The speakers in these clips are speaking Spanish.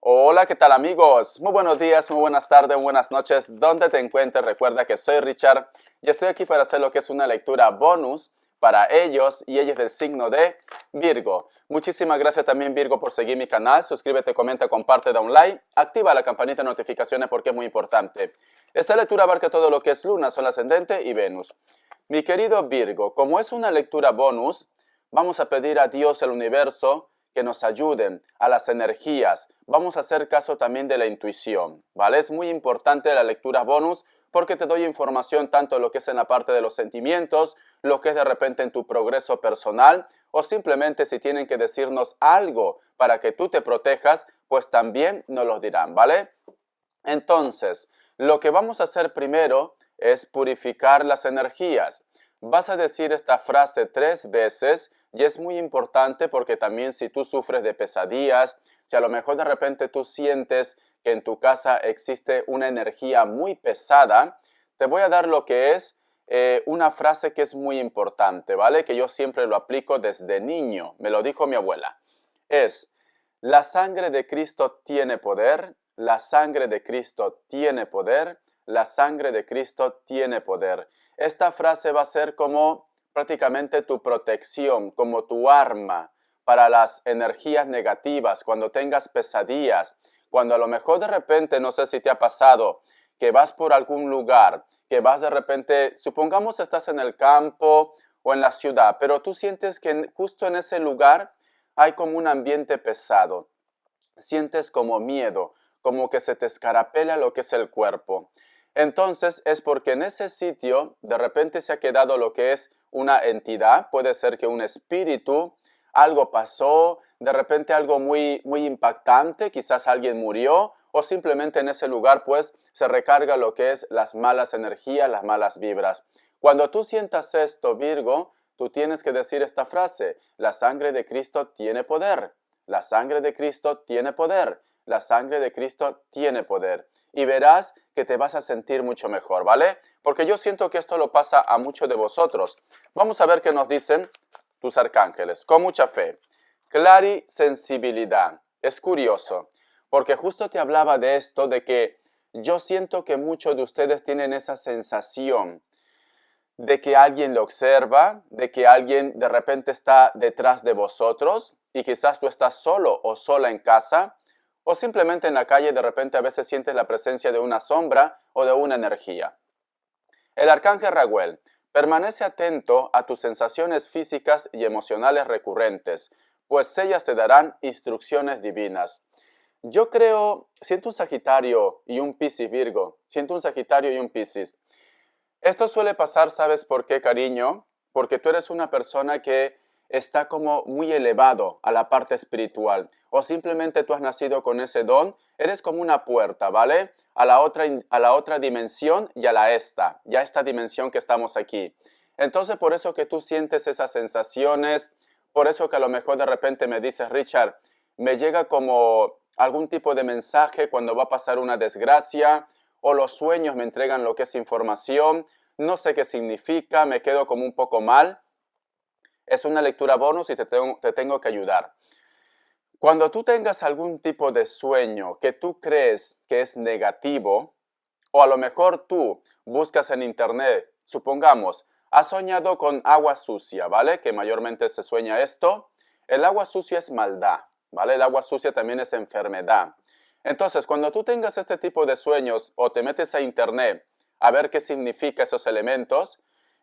Hola, ¿qué tal amigos? Muy buenos días, muy buenas tardes, muy buenas noches. Donde te encuentres, recuerda que soy Richard y estoy aquí para hacer lo que es una lectura bonus para ellos y ellas del signo de Virgo. Muchísimas gracias también Virgo por seguir mi canal. Suscríbete, comenta, comparte, da un like. Activa la campanita de notificaciones porque es muy importante. Esta lectura abarca todo lo que es Luna, Sol ascendente y Venus. Mi querido Virgo, como es una lectura bonus, vamos a pedir a Dios, el universo, que nos ayuden a las energías. Vamos a hacer caso también de la intuición, ¿vale? Es muy importante la lectura bonus porque te doy información tanto lo que es en la parte de los sentimientos, lo que es de repente en tu progreso personal o simplemente si tienen que decirnos algo para que tú te protejas, pues también nos lo dirán, ¿vale? Entonces, lo que vamos a hacer primero es purificar las energías. Vas a decir esta frase 3 veces y es muy importante porque también si tú sufres de pesadillas, si a lo mejor de repente tú sientes que en tu casa existe una energía muy pesada, te voy a dar lo que es una frase que es muy importante, ¿vale? Que yo siempre lo aplico desde niño, me lo dijo mi abuela. Es, la sangre de Cristo tiene poder, la sangre de Cristo tiene poder, la sangre de Cristo tiene poder. Esta frase va a ser como prácticamente tu protección, como tu arma para las energías negativas, cuando tengas pesadillas, cuando a lo mejor de repente, no sé si te ha pasado, que vas por algún lugar, que vas de repente, supongamos estás en el campo o en la ciudad, pero tú sientes que justo en ese lugar hay como un ambiente pesado, sientes como miedo, como que se te escarapela lo que es el cuerpo. Entonces es porque en ese sitio de repente se ha quedado lo que es una entidad, puede ser que un espíritu, algo pasó, de repente algo muy impactante, quizás alguien murió o simplemente en ese lugar pues se recarga lo que es las malas energías, las malas vibras. Cuando tú sientas esto, Virgo, tú tienes que decir esta frase, la sangre de Cristo tiene poder, la sangre de Cristo tiene poder, la sangre de Cristo tiene poder. Y verás que te vas a sentir mucho mejor, ¿vale? Porque yo siento que esto lo pasa a muchos de vosotros. Vamos a ver qué nos dicen tus arcángeles, con mucha fe. Clarisensibilidad. Es curioso, porque justo te hablaba de esto, de que yo siento que muchos de ustedes tienen esa sensación de que alguien lo observa, de que alguien de repente está detrás de vosotros y quizás tú estás solo o sola en casa o simplemente en la calle de repente a veces sientes la presencia de una sombra o de una energía. El arcángel Raguel permanece atento a tus sensaciones físicas y emocionales recurrentes, pues ellas te darán instrucciones divinas. Yo creo, siento un Sagitario y un Piscis Virgo, siento un Sagitario y un Piscis. Esto suele pasar, ¿sabes por qué, cariño? Porque tú eres una persona que está como muy elevado a la parte espiritual o simplemente tú has nacido con ese don, eres como una puerta, ¿vale? A la otra dimensión y a la esta dimensión que estamos aquí. Entonces, por eso que tú sientes esas sensaciones, por eso que a lo mejor de repente me dices, Richard, me llega como algún tipo de mensaje cuando va a pasar una desgracia, o los sueños me entregan lo que es información, no sé qué significa, me quedo como un poco mal. Es una lectura bonus y te tengo que ayudar. Cuando tú tengas algún tipo de sueño que tú crees que es negativo, o a lo mejor tú buscas en internet, supongamos, has soñado con agua sucia, ¿vale? Que mayormente se sueña esto. El agua sucia es maldad, ¿vale? El agua sucia también es enfermedad. Entonces, cuando tú tengas este tipo de sueños o te metes a internet a ver qué significa esos elementos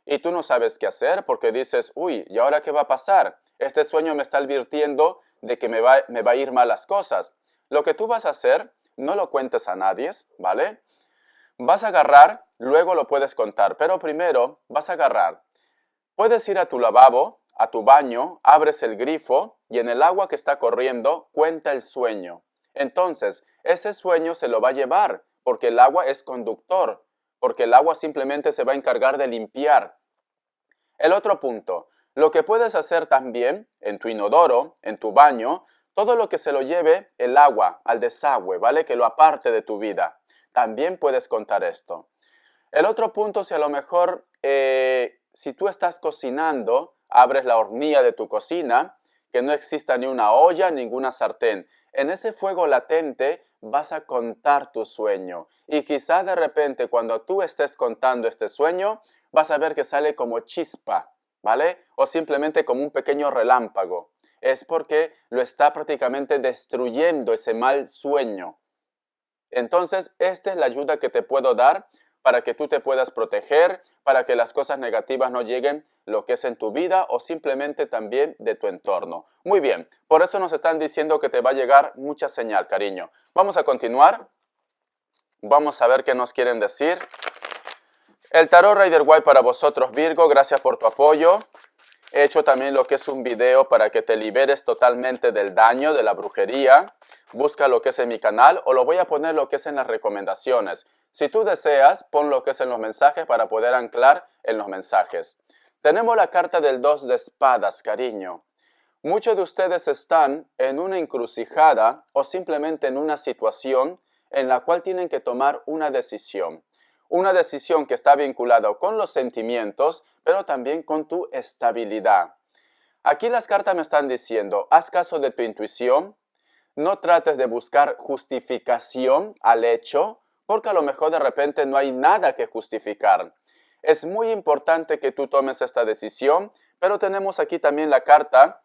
y tú no sabes qué hacer porque dices, uy, ¿y ahora qué va a pasar? Este sueño me está advirtiendo de que me va a ir mal las cosas. Lo que tú vas a hacer, no lo cuentes a nadie, ¿vale? Vas a agarrar, luego lo puedes contar, pero primero vas a agarrar. Puedes ir a tu lavabo, a tu baño, abres el grifo y en el agua que está corriendo cuenta el sueño. Entonces, ese sueño se lo va a llevar porque el agua es conductor, porque el agua simplemente se va a encargar de limpiar. El otro punto, lo que puedes hacer también en tu inodoro, en tu baño, todo lo que se lo lleve el agua al desagüe, ¿vale? Que lo aparte de tu vida. También puedes contar esto. El otro punto, si a lo mejor, si tú estás cocinando, abres la hornilla de tu cocina, que no exista ni una olla, ninguna sartén. En ese fuego latente vas a contar tu sueño. Y quizás de repente cuando tú estés contando este sueño, vas a ver que sale como chispa, ¿vale? O simplemente como un pequeño relámpago. Es porque lo está prácticamente destruyendo ese mal sueño. Entonces, esta es la ayuda que te puedo dar para que tú te puedas proteger, para que las cosas negativas no lleguen lo que es en tu vida o simplemente también de tu entorno. Muy bien, por eso nos están diciendo que te va a llegar mucha señal, cariño. Vamos a continuar. Vamos a ver qué nos quieren decir. El tarot Rider Waite para vosotros, Virgo, gracias por tu apoyo. He hecho también lo que es un video para que te liberes totalmente del daño, de la brujería. Busca lo que es en mi canal o lo voy a poner lo que es en las recomendaciones. Si tú deseas, pon lo que es en los mensajes para poder anclar en los mensajes. Tenemos la carta del 2 de espadas, cariño. Muchos de ustedes están en una encrucijada o simplemente en una situación en la cual tienen que tomar una decisión. Una decisión que está vinculada con los sentimientos, pero también con tu estabilidad. Aquí las cartas me están diciendo, haz caso de tu intuición, no trates de buscar justificación al hecho, porque a lo mejor de repente no hay nada que justificar. Es muy importante que tú tomes esta decisión, pero tenemos aquí también la carta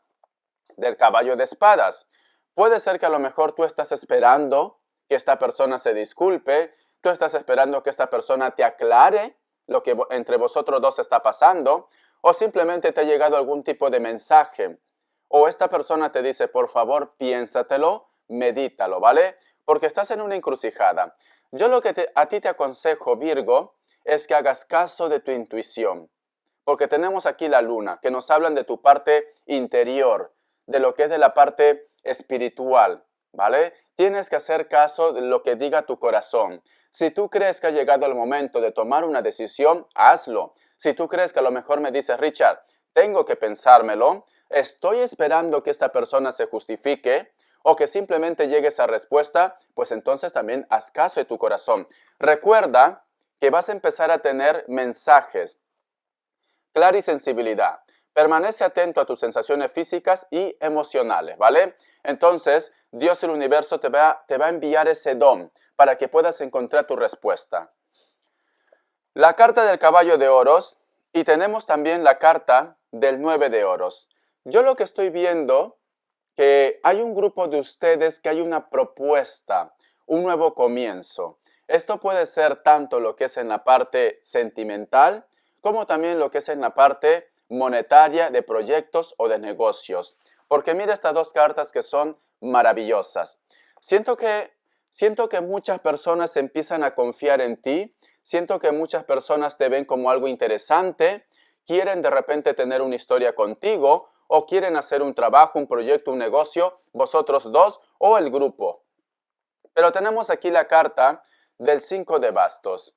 del caballo de espadas. Puede ser que a lo mejor tú estás esperando que esta persona se disculpe, tú estás esperando que esta persona te aclare lo que entre vosotros dos está pasando, o simplemente te ha llegado algún tipo de mensaje, o esta persona te dice, por favor, piénsatelo, medítalo, ¿vale? Porque estás en una encrucijada. Yo lo que a ti te aconsejo, Virgo, es que hagas caso de tu intuición, porque tenemos aquí la luna, que nos hablan de tu parte interior, de lo que es de la parte espiritual, ¿vale? Tienes que hacer caso de lo que diga tu corazón. Si tú crees que ha llegado el momento de tomar una decisión, hazlo. Si tú crees que a lo mejor me dices, Richard, tengo que pensármelo, estoy esperando que esta persona se justifique o que simplemente llegue esa respuesta, pues entonces también haz caso de tu corazón. Recuerda que vas a empezar a tener mensajes, clarisensibilidad. Permanece atento a tus sensaciones físicas y emocionales, ¿vale? Entonces, Dios y el universo te va a enviar ese don para que puedas encontrar tu respuesta. La carta del caballo de oros y tenemos también la carta del 9 de oros. Yo lo que estoy viendo que hay un grupo de ustedes que hay una propuesta, un nuevo comienzo. Esto puede ser tanto lo que es en la parte sentimental como también lo que es en la parte monetaria de proyectos o de negocios. Porque mira estas dos cartas que son maravillosas. Siento que muchas personas empiezan a confiar en ti. Siento que muchas personas te ven como algo interesante. Quieren de repente tener una historia contigo o quieren hacer un trabajo, un proyecto, un negocio, vosotros dos o el grupo. Pero tenemos aquí la carta del 5 de bastos.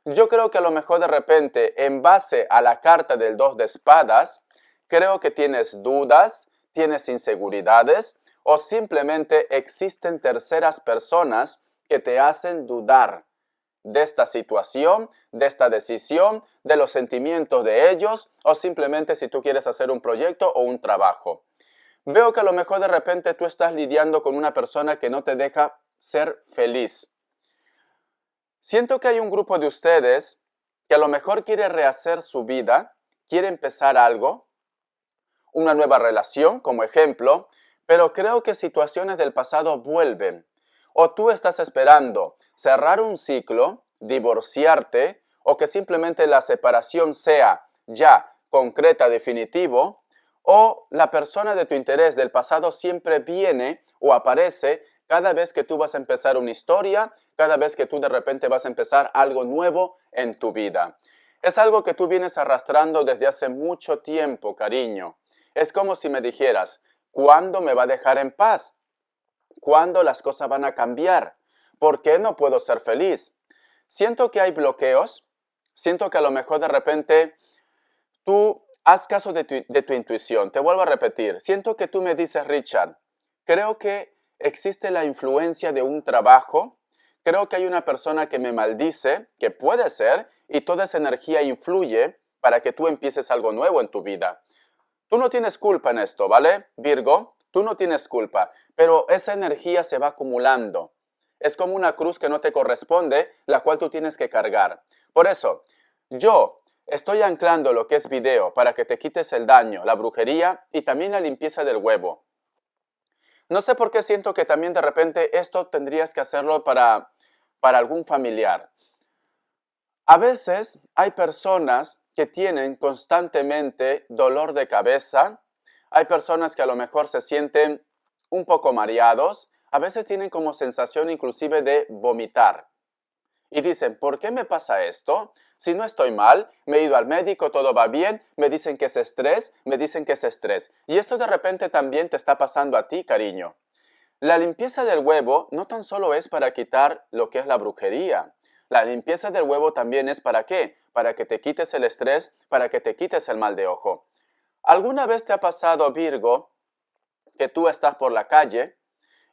Yo creo que a lo mejor de repente, en base a la carta del 2 de espadas, creo que tienes dudas, tienes inseguridades o simplemente existen terceras personas que te hacen dudar de esta situación, de esta decisión, de los sentimientos de ellos o simplemente si tú quieres hacer un proyecto o un trabajo. Veo que a lo mejor de repente tú estás lidiando con una persona que no te deja ser feliz. Siento que hay un grupo de ustedes que a lo mejor quiere rehacer su vida, quiere empezar algo, una nueva relación como ejemplo, pero creo que situaciones del pasado vuelven. O tú estás esperando cerrar un ciclo, divorciarte, o que simplemente la separación sea ya concreta, definitivo, o la persona de tu interés del pasado siempre viene o aparece cada vez que tú vas a empezar una historia, cada vez que tú de repente vas a empezar algo nuevo en tu vida. Es algo que tú vienes arrastrando desde hace mucho tiempo, cariño. Es como si me dijeras, ¿cuándo me va a dejar en paz? ¿Cuándo las cosas van a cambiar? ¿Por qué no puedo ser feliz? Siento que hay bloqueos, siento que a lo mejor de repente tú haz caso de tu intuición. Te vuelvo a repetir, siento que tú me dices, Richard, creo que existe la influencia de un trabajo, creo que hay una persona que me maldice, que puede ser, y toda esa energía influye para que tú empieces algo nuevo en tu vida. Tú no tienes culpa en esto, ¿vale? Virgo, tú no tienes culpa, pero esa energía se va acumulando. Es como una cruz que no te corresponde, la cual tú tienes que cargar. Por eso, yo estoy anclando lo que es video para que te quites el daño, la brujería y también la limpieza del huevo. No sé por qué siento que también de repente esto tendrías que hacerlo para algún familiar. A veces hay personas que tienen constantemente dolor de cabeza, hay personas que a lo mejor se sienten un poco mareados, a veces tienen como sensación inclusive de vomitar. Y dicen, ¿por qué me pasa esto? Si no estoy mal, me he ido al médico, todo va bien, me dicen que es estrés, me dicen que es estrés. Y esto de repente también te está pasando a ti, cariño. La limpieza del huevo no tan solo es para quitar lo que es la brujería. La limpieza del huevo también es ¿para qué? Para que te quites el estrés, para que te quites el mal de ojo. ¿Alguna vez te ha pasado, Virgo, que tú estás por la calle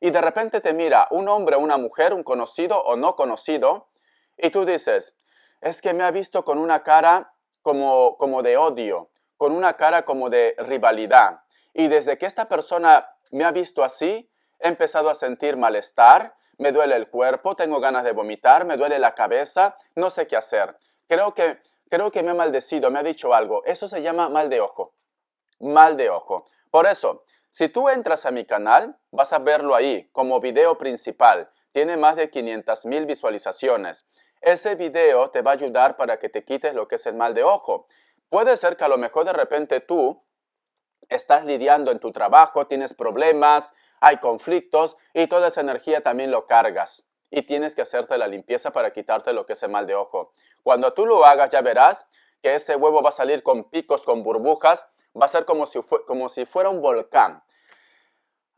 y de repente te mira un hombre o una mujer, un conocido o no conocido, y tú dices, es que me ha visto con una cara como de odio, con una cara como de rivalidad. Y desde que esta persona me ha visto así, he empezado a sentir malestar, me duele el cuerpo, tengo ganas de vomitar, me duele la cabeza, no sé qué hacer. Creo que me ha maldecido, me ha dicho algo. Eso se llama mal de ojo. Mal de ojo. Por eso, si tú entras a mi canal, vas a verlo ahí como video principal. Tiene más de 500,000 visualizaciones. Ese video te va a ayudar para que te quites lo que es el mal de ojo. Puede ser que a lo mejor de repente tú estás lidiando en tu trabajo, tienes problemas, hay conflictos y toda esa energía también lo cargas. Y tienes que hacerte la limpieza para quitarte lo que es el mal de ojo. Cuando tú lo hagas ya verás que ese huevo va a salir con picos, con burbujas, va a ser como si fuera un volcán.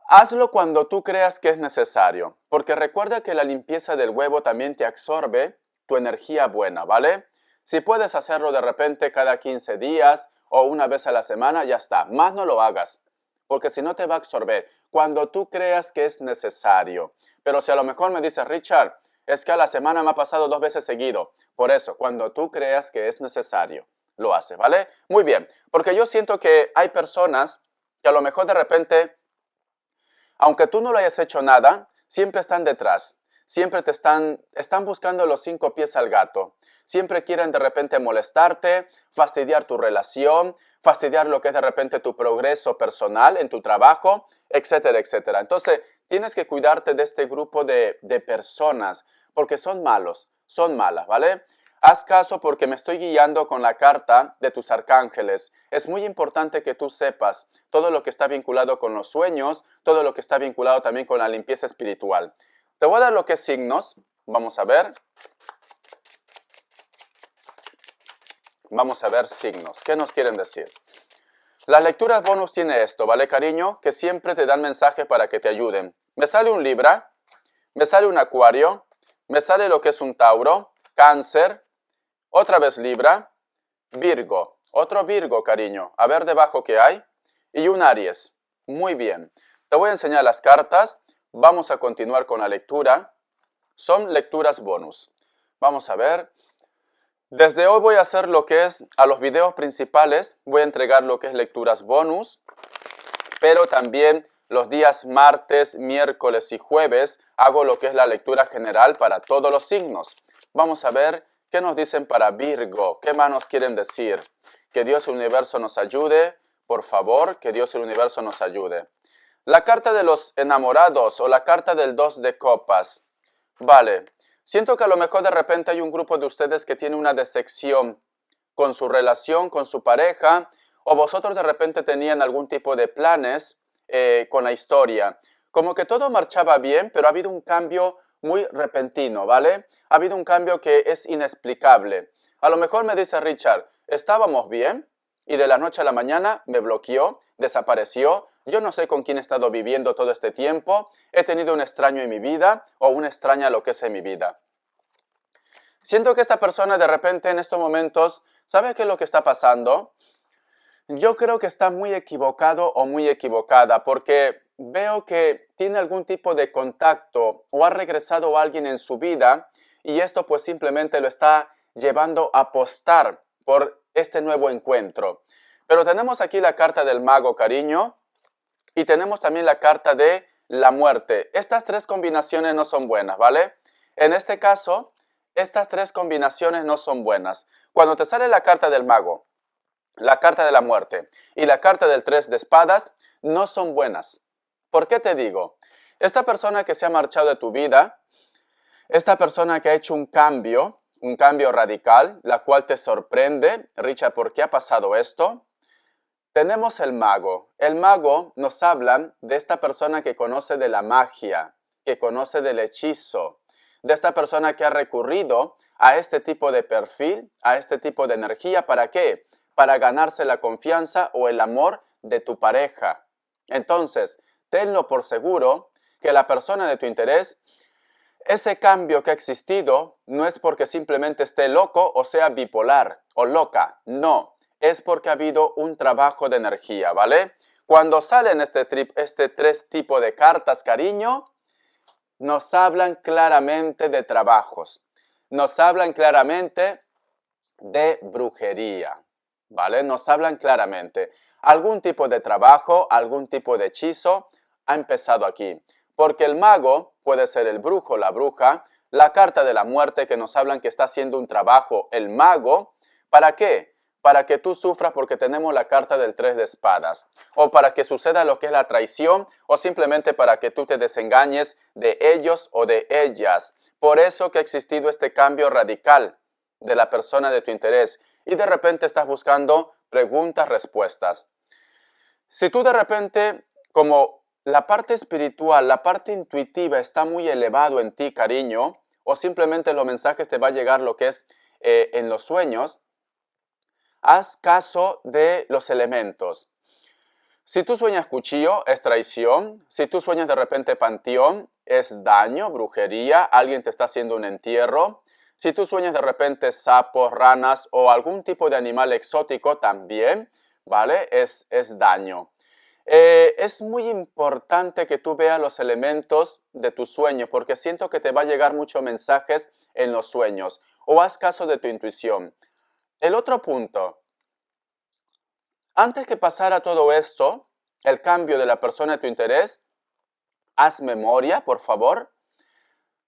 Hazlo cuando tú creas que es necesario, porque recuerda que la limpieza del huevo también te absorbe tu energía buena, ¿vale? Si puedes hacerlo de repente cada 15 días o una vez a la semana, ya está. Más no lo hagas, porque si no te va a absorber cuando tú creas que es necesario. Pero si a lo mejor me dices, Richard, es que a la semana me ha pasado 2 veces seguido. Por eso, cuando tú creas que es necesario, lo haces, ¿vale? Muy bien, porque yo siento que hay personas que a lo mejor de repente, aunque tú no lo hayas hecho nada, siempre están detrás. Siempre están buscando los 5 pies al gato. Siempre quieren de repente molestarte, fastidiar tu relación, fastidiar lo que es de repente tu progreso personal en tu trabajo, etcétera, etcétera. Entonces, tienes que cuidarte de este grupo de personas porque son malos, son malas, ¿vale? Haz caso porque me estoy guiando con la carta de tus arcángeles. Es muy importante que tú sepas todo lo que está vinculado con los sueños, todo lo que está vinculado también con la limpieza espiritual. Te voy a dar lo que es signos. Vamos a ver. Vamos a ver signos. ¿Qué nos quieren decir? Las lecturas bonus tiene esto, ¿vale, cariño? Que siempre te dan mensajes para que te ayuden. Me sale un Libra, me sale un Acuario, me sale lo que es un Tauro, Cáncer, otra vez Libra, Virgo, otro Virgo, cariño. A ver debajo qué hay. Y un Aries. Muy bien. Te voy a enseñar las cartas. Vamos a continuar con la lectura. Son lecturas bonus. Vamos a ver. Desde hoy voy a hacer lo que es, a los videos principales, voy a entregar lo que es lecturas bonus, pero también los días martes, miércoles y jueves hago lo que es la lectura general para todos los signos. Vamos a ver qué nos dicen para Virgo, qué más nos quieren decir. Que Dios el universo nos ayude, por favor, que Dios el universo nos ayude. La carta de los enamorados o la carta del 2 de copas. Vale, siento que a lo mejor de repente hay un grupo de ustedes que tiene una decepción con su relación, con su pareja, o vosotros de repente tenían algún tipo de planes con la historia. Como que todo marchaba bien, pero ha habido un cambio muy repentino, ¿vale? Ha habido un cambio que es inexplicable. A lo mejor me dice Richard, estábamos bien y de la noche a la mañana me bloqueó, desapareció. Yo no sé con quién he estado viviendo todo este tiempo. He tenido un extraño en mi vida o una extraña lo que es en mi vida. Siento que esta persona de repente en estos momentos, ¿sabe qué es lo que está pasando? Yo creo que está muy equivocado o muy equivocada porque veo que tiene algún tipo de contacto o ha regresado alguien en su vida y esto pues simplemente lo está llevando a apostar por este nuevo encuentro. Pero tenemos aquí la carta del mago, cariño, y tenemos también la carta de la muerte. Estas tres combinaciones no son buenas, ¿vale? En este caso, estas tres combinaciones no son buenas. Cuando te sale la carta del mago, la carta de la muerte y la carta del 3 de espadas, no son buenas. ¿Por qué te digo? Esta persona que se ha marchado de tu vida, esta persona que ha hecho un cambio radical, la cual te sorprende, Richard, ¿por qué ha pasado esto? Tenemos el mago. El mago nos habla de esta persona que conoce de la magia, que conoce del hechizo, de esta persona que ha recurrido a este tipo de perfil, a este tipo de energía. ¿Para qué? Para ganarse la confianza o el amor de tu pareja. Entonces, tenlo por seguro que la persona de tu interés, ese cambio que ha existido no es porque simplemente esté loco o sea bipolar o loca, no. Es porque ha habido un trabajo de energía, ¿vale? Cuando salen este tres tipos de cartas, cariño, nos hablan claramente de trabajos. Nos hablan claramente de brujería, ¿vale? Nos hablan claramente. Algún tipo de trabajo, algún tipo de hechizo ha empezado aquí. Porque el mago puede ser el brujo, la bruja, la carta de la muerte que nos hablan que está haciendo un trabajo el mago. ¿Para qué? Para que tú sufras porque tenemos la carta del 3 de espadas. O para que suceda lo que es la traición o simplemente para que tú te desengañes de ellos o de ellas. Por eso que ha existido este cambio radical de la persona de tu interés y de repente estás buscando preguntas, respuestas. Si tú de repente, como la parte espiritual, la parte intuitiva está muy elevado en ti, cariño, o simplemente los mensajes te va a llegar lo que es en los sueños, haz caso de los elementos. Si tú sueñas cuchillo, es traición. Si tú sueñas de repente panteón, es daño, brujería, alguien te está haciendo un entierro. Si tú sueñas de repente sapos, ranas o algún tipo de animal exótico también, ¿vale? Es daño. Es muy importante que tú veas los elementos de tu sueño porque siento que te va a llegar muchos mensajes en los sueños. O haz caso de tu intuición. El otro punto. Antes que pasara todo esto, el cambio de la persona de tu interés, haz memoria, por favor.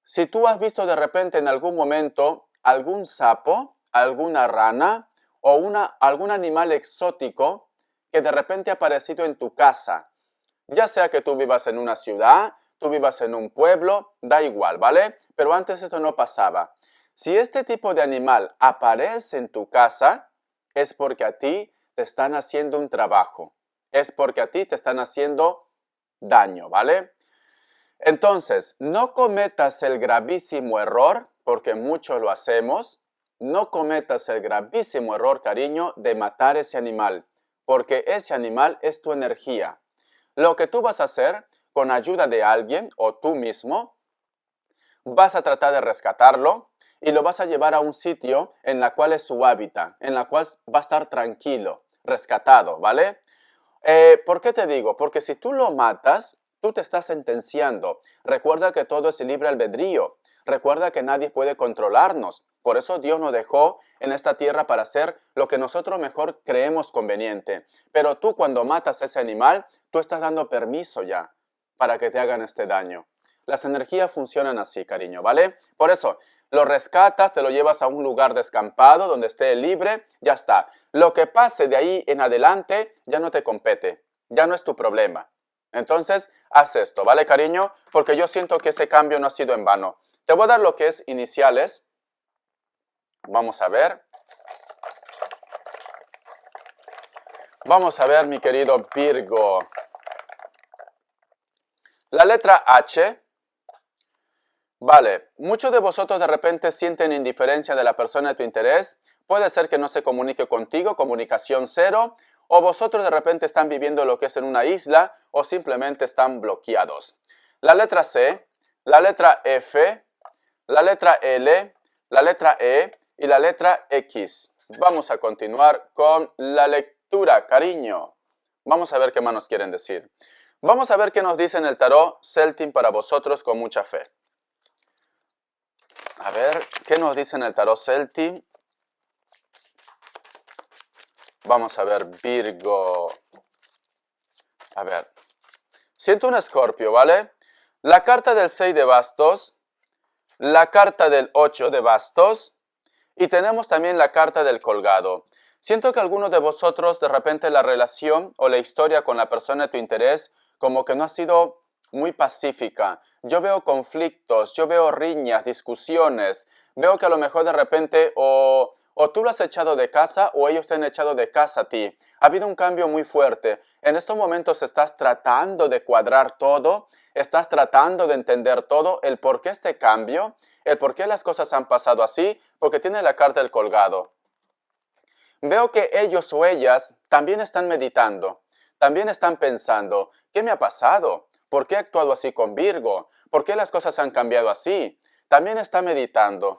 Si tú has visto de repente en algún momento algún sapo, alguna rana o algún animal exótico que de repente ha aparecido en tu casa, ya sea que tú vivas en una ciudad, tú vivas en un pueblo, da igual, ¿vale? Pero antes esto no pasaba. Si este tipo de animal aparece en tu casa, es porque a ti te están haciendo un trabajo. Es porque a ti te están haciendo daño, ¿vale? Entonces, no cometas el gravísimo error, porque muchos lo hacemos, no cometas el gravísimo error, cariño, de matar ese animal, porque ese animal es tu energía. Lo que tú vas a hacer con ayuda de alguien o tú mismo, vas a tratar de rescatarlo y lo vas a llevar a un sitio en la cual es su hábitat, en la cual va a estar tranquilo, rescatado, ¿vale? ¿Por qué te digo? Porque si tú lo matas, tú te estás sentenciando. Recuerda que todo es libre albedrío. Recuerda que nadie puede controlarnos. Por eso Dios nos dejó en esta tierra para hacer lo que nosotros mejor creemos conveniente. Pero tú cuando matas a ese animal, tú estás dando permiso ya para que te hagan este daño. Las energías funcionan así, cariño, ¿vale? Por eso, lo rescatas, te lo llevas a un lugar descampado donde esté libre, ya está. Lo que pase de ahí en adelante ya no te compete, ya no es tu problema. Entonces, haz esto, ¿vale, cariño? Porque yo siento que ese cambio no ha sido en vano. Te voy a dar lo que es iniciales. Vamos a ver. Vamos a ver, mi querido Virgo. La letra H. Vale, muchos de vosotros de repente sienten indiferencia de la persona de tu interés. Puede ser que no se comunique contigo, comunicación cero, o vosotros de repente están viviendo lo que es en una isla o simplemente están bloqueados. La letra C, la letra F, la letra L, la letra E y la letra X. Vamos a continuar con la lectura, cariño. Vamos a ver qué más nos quieren decir. Vamos a ver qué nos dice en el tarot Celtim para vosotros con mucha fe. A ver, ¿qué nos dice en el tarot Celtim? Vamos a ver, Virgo. A ver. Siento un Escorpio, ¿vale? La carta del 6 de bastos, la carta del 8 de bastos y tenemos también la carta del colgado. Siento que algunos de vosotros de repente la relación o la historia con la persona de tu interés como que no ha sido muy pacífica. Yo veo conflictos, yo veo riñas, discusiones. Veo que a lo mejor de repente o tú lo has echado de casa o ellos te han echado de casa a ti. Ha habido un cambio muy fuerte. En estos momentos estás tratando de cuadrar todo, estás tratando de entender todo, el por qué este cambio, el por qué las cosas han pasado así, porque tiene la carta del colgado. Veo que ellos o ellas también están meditando, también están pensando, ¿qué me ha pasado? ¿Por qué he actuado así con Virgo? ¿Por qué las cosas han cambiado así? También está meditando.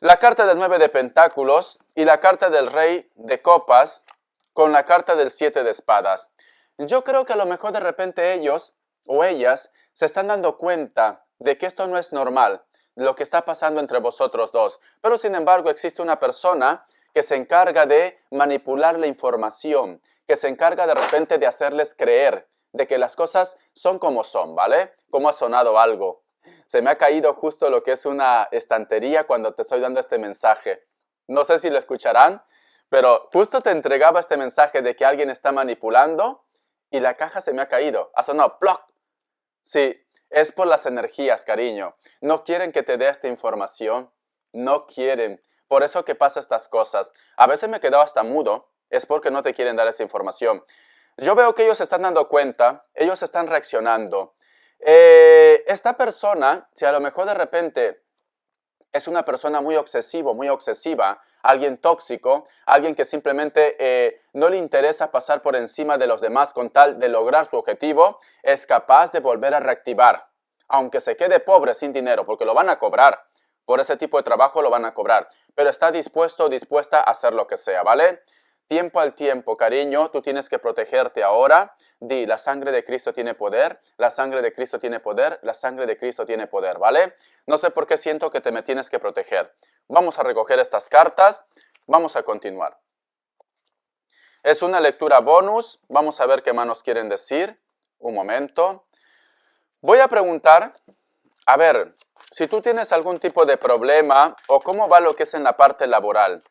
La carta del 9 de pentáculos y la carta del rey de copas con la carta del 7 de espadas. Yo creo que a lo mejor de repente ellos o ellas se están dando cuenta de que esto no es normal, lo que está pasando entre vosotros dos. Pero sin embargo existe una persona que se encarga de manipular la información, que se encarga de repente de hacerles creer de que las cosas son como son, ¿vale? ¿Cómo ha sonado algo? Se me ha caído justo lo que es una estantería cuando te estoy dando este mensaje. No sé si lo escucharán, pero justo te entregaba este mensaje de que alguien está manipulando y la caja se me ha caído. Ha sonado ¡ploc! Sí, es por las energías, cariño. No quieren que te dé esta información. No quieren. Por eso que pasa estas cosas. A veces me he quedado hasta mudo. Es porque no te quieren dar esa información. Yo veo que ellos se están dando cuenta. Ellos están reaccionando. Esta persona, si a lo mejor de repente es una persona muy obsesivo, muy obsesiva, alguien tóxico, alguien que simplemente no le interesa pasar por encima de los demás con tal de lograr su objetivo, es capaz de volver a reactivar, aunque se quede pobre sin dinero, porque lo van a cobrar, por ese tipo de trabajo lo van a cobrar, pero está dispuesto o dispuesta a hacer lo que sea, ¿vale? Tiempo al tiempo, cariño, tú tienes que protegerte ahora. Di, la sangre de Cristo tiene poder, la sangre de Cristo tiene poder, la sangre de Cristo tiene poder, ¿vale? No sé por qué siento que te me tienes que proteger. Vamos a recoger estas cartas, vamos a continuar. Es una lectura bonus, vamos a ver qué más nos quieren decir. Un momento. Voy a preguntar, a ver, si tú tienes algún tipo de problema o cómo va lo que es en la parte laboral.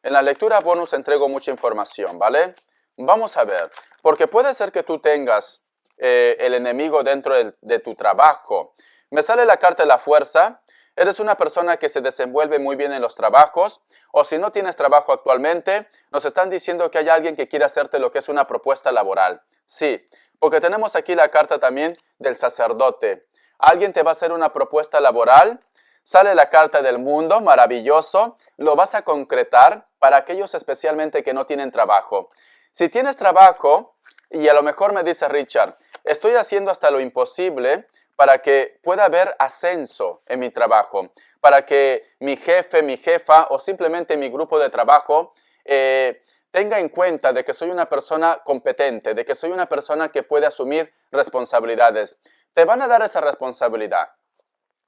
En la lectura bonus entrego mucha información, ¿vale? Vamos a ver, porque puede ser que tú tengas el enemigo dentro de tu trabajo. Me sale la carta de la fuerza. Eres una persona que se desenvuelve muy bien en los trabajos, o si no tienes trabajo actualmente, nos están diciendo que hay alguien que quiere hacerte lo que es una propuesta laboral. Sí, porque tenemos aquí la carta también del sacerdote. Alguien te va a hacer una propuesta laboral. Sale la carta del mundo, maravilloso, lo vas a concretar para aquellos especialmente que no tienen trabajo. Si tienes trabajo, y a lo mejor me dice Richard, estoy haciendo hasta lo imposible para que pueda haber ascenso en mi trabajo, para que mi jefe, mi jefa o simplemente mi grupo de trabajo tenga en cuenta de que soy una persona competente, de que soy una persona que puede asumir responsabilidades. Te van a dar esa responsabilidad.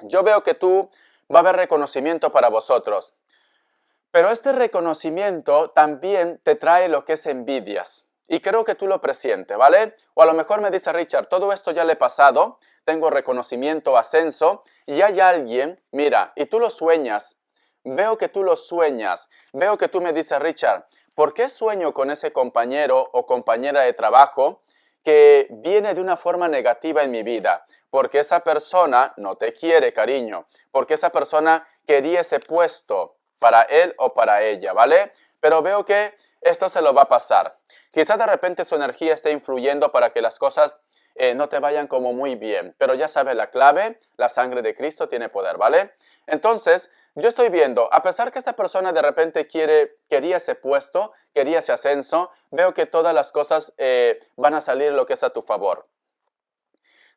Yo veo que va a haber reconocimiento para vosotros. Pero este reconocimiento también te trae lo que es envidias. Y creo que tú lo presientes, ¿vale? O a lo mejor me dice Richard, todo esto ya le he pasado, tengo reconocimiento, ascenso, y hay alguien, mira, y tú lo sueñas. Veo que tú lo sueñas. Veo que tú me dices, Richard, ¿por qué sueño con ese compañero o compañera de trabajo que viene de una forma negativa en mi vida? Porque esa persona no te quiere, cariño. Porque esa persona quería ese puesto para él o para ella, ¿vale? Pero veo que esto se lo va a pasar. Quizás de repente su energía esté influyendo para que las cosas no te vayan como muy bien. Pero ya sabes la clave, la sangre de Cristo tiene poder, ¿vale? Entonces, yo estoy viendo, a pesar que esta persona de repente quería ese puesto, quería ese ascenso, veo que todas las cosas van a salir lo que es a tu favor.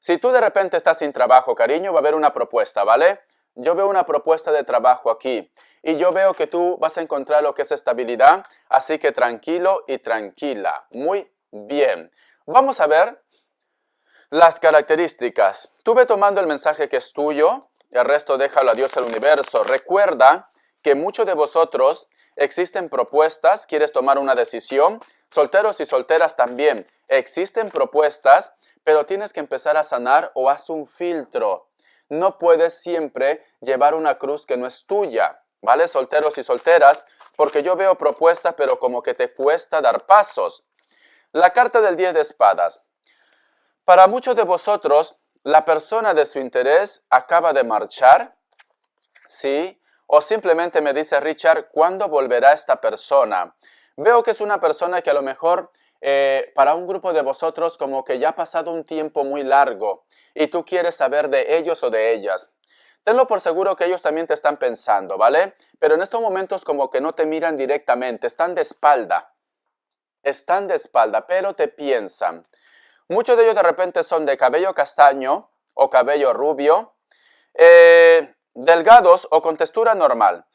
Si tú de repente estás sin trabajo, cariño, va a haber una propuesta, ¿vale? Yo veo una propuesta de trabajo aquí y yo veo que tú vas a encontrar lo que es estabilidad, así que tranquilo y tranquila. Muy bien. Vamos a ver las características. Tú ve tomando el mensaje que es tuyo, el resto déjalo a Dios, al universo. Recuerda que muchos de vosotros existen propuestas, quieres tomar una decisión. Solteros y solteras también, existen propuestas, pero tienes que empezar a sanar o haz un filtro. No puedes siempre llevar una cruz que no es tuya, ¿vale? Solteros y solteras, porque yo veo propuestas, pero como que te cuesta dar pasos. La carta del 10 de espadas. Para muchos de vosotros, la persona de su interés acaba de marchar, ¿sí? O simplemente me dice Richard, ¿cuándo volverá esta persona? Veo que es una persona que a lo mejor para un grupo de vosotros como que ya ha pasado un tiempo muy largo y tú quieres saber de ellos o de ellas. Tenlo por seguro que ellos también te están pensando, ¿vale? Pero en estos momentos como que no te miran directamente, están de espalda, pero te piensan. Muchos de ellos de repente son de cabello castaño o cabello rubio, delgados o con textura normal.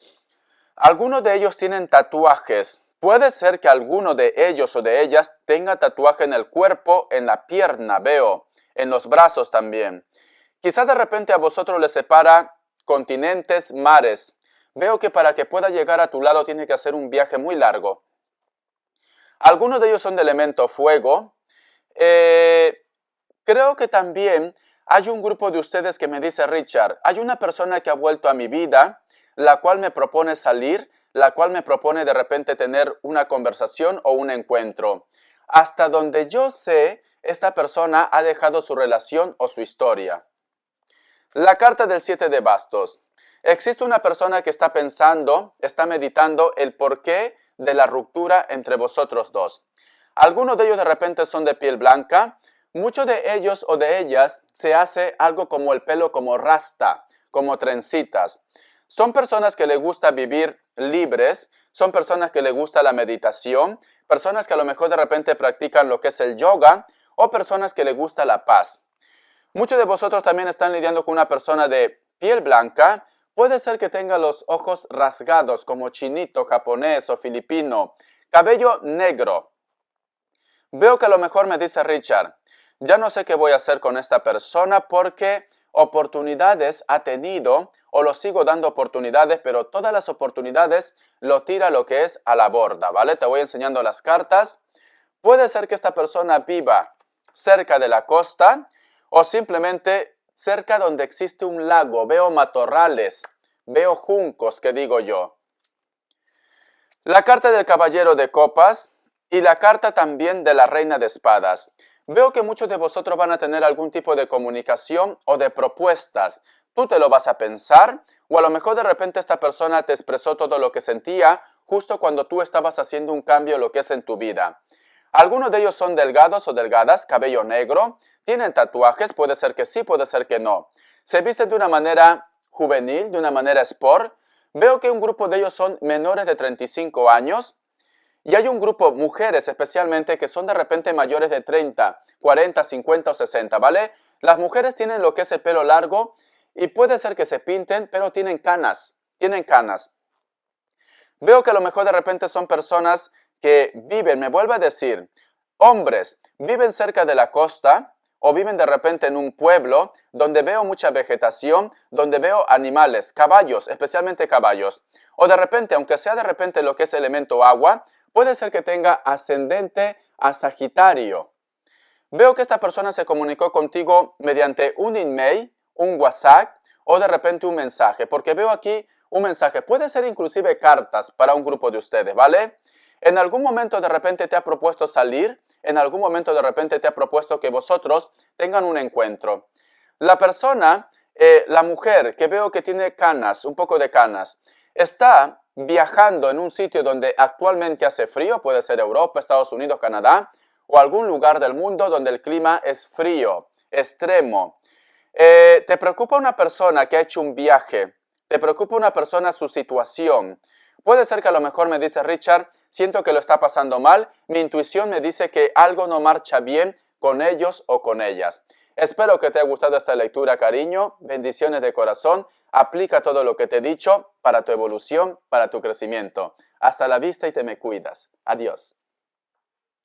Algunos de ellos tienen tatuajes. Puede ser que alguno de ellos o de ellas tenga tatuaje en el cuerpo, en la pierna, veo, en los brazos también. Quizás de repente a vosotros les separa continentes, mares. Veo que para que pueda llegar a tu lado tiene que hacer un viaje muy largo. Algunos de ellos son de elemento fuego. Creo que también hay un grupo de ustedes que me dice, Richard, hay una persona que ha vuelto a mi vida, la cual me propone salir, la cual me propone de repente tener una conversación o un encuentro. Hasta donde yo sé, esta persona ha dejado su relación o su historia. La carta del 7 de bastos. Existe una persona que está pensando, está meditando el porqué de la ruptura entre vosotros dos. Algunos de ellos de repente son de piel blanca. Muchos de ellos o de ellas se hace algo como el pelo como rasta, como trencitas. Son personas que les gusta vivir libres, son personas que les gusta la meditación, personas que a lo mejor de repente practican lo que es el yoga o personas que les gusta la paz. Muchos de vosotros también están lidiando con una persona de piel blanca. Puede ser que tenga los ojos rasgados como chinito, japonés o filipino. Cabello negro. Veo que a lo mejor me dice Richard, ya no sé qué voy a hacer con esta persona porque oportunidades ha tenido o lo sigo dando oportunidades, pero todas las oportunidades lo tira lo que es a la borda, ¿vale? Te voy enseñando las cartas. Puede ser que esta persona viva cerca de la costa o simplemente cerca donde existe un lago. Veo matorrales, veo juncos, que digo yo. La carta del caballero de copas y la carta también de la reina de espadas. Veo que muchos de vosotros van a tener algún tipo de comunicación o de propuestas. Tú te lo vas a pensar o a lo mejor de repente esta persona te expresó todo lo que sentía justo cuando tú estabas haciendo un cambio en lo que es en tu vida. Algunos de ellos son delgados o delgadas, cabello negro, tienen tatuajes, puede ser que sí, puede ser que no. Se visten de una manera juvenil, de una manera sport. Veo que un grupo de ellos son menores de 35 años. Y hay un grupo, mujeres especialmente, que son de repente mayores de 30, 40, 50 o 60, ¿vale? Las mujeres tienen lo que es el pelo largo y puede ser que se pinten, pero tienen canas, Veo que a lo mejor de repente son personas que viven, me vuelve a decir, hombres, viven cerca de la costa o viven de repente en un pueblo donde veo mucha vegetación, donde veo animales, caballos, especialmente caballos. O de repente, aunque sea de repente lo que es elemento agua, puede ser que tenga ascendente a Sagitario. Veo que esta persona se comunicó contigo mediante un email, un WhatsApp o de repente un mensaje, porque veo aquí un mensaje. Puede ser inclusive cartas para un grupo de ustedes, ¿vale? En algún momento de repente te ha propuesto salir, en algún momento de repente te ha propuesto que vosotros tengan un encuentro. La persona, la mujer que veo que tiene canas, un poco de canas, está viajando en un sitio donde actualmente hace frío, puede ser Europa, Estados Unidos, Canadá, o algún lugar del mundo donde el clima es frío, extremo. ¿Te preocupa una persona que ha hecho un viaje? ¿Te preocupa una persona su situación? Puede ser que a lo mejor me dice Richard, siento que lo está pasando mal, mi intuición me dice que algo no marcha bien con ellos o con ellas. Espero que te haya gustado esta lectura, cariño. Bendiciones de corazón. Aplica todo lo que te he dicho para tu evolución, para tu crecimiento. Hasta la vista y te me cuidas. Adiós.